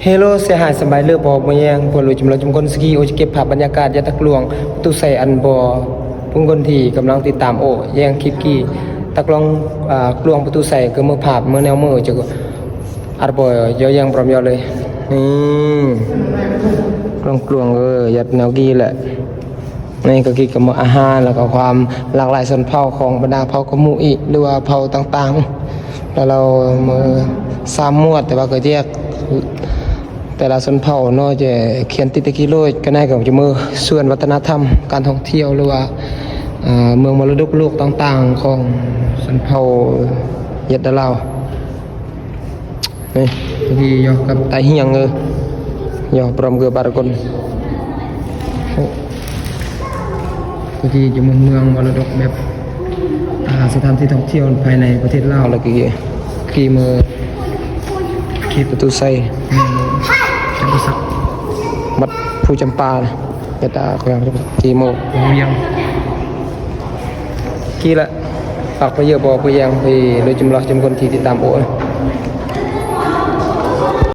เฮโลเสียหายสบายเลือบบ่มาแยงพวกลุจำลองจำคนสกีโอจะเก็บภาพบรรยากาศยะตะกลวงตู้ใส่อันบ่ผู้คนที่กำลังติดตามโอแยงคลิปกี้ตะกลองกลวงประตูใส่ก็มือภาพมือแนวมือจะอัดบ่ยอยังพร้อมยอเลยนี่กลวงยัดแนวกี้แหละนี่ก็กี่กับอาหารแล้วก็ความหลากหลายชนเผ่าของบรรดาเผ่ากมูอีหรือว่าเผ่าต่างๆแล้วเรามือสามมวดแต่ว่าก็แยกแต่ละชนเผ่าเนาะจะเขียนติดตะกี้โลดก็ได้กับจะมือส่วนวัฒนธรรมการท่องเที่ยวหรือว่าเมืองมรดกโลกต่างๆของชนเผ่าเยดดาลาวนี่ที่ยอกับไตเฮียงยอพร้อมเกือบารกลที่อยู่เมืองมรดกแบบสถานที่ท่องเที่ยวภายในประเทศลาวแล้วก็กี่มือขีประตูไซจำปาสักบัดผู้จำปาเกตาเขาอย่างกี่โมเวียงกี่ละฝากไปเยอะบอกไปยังไปโดยจำลองจำคนที่ติดตามโอ้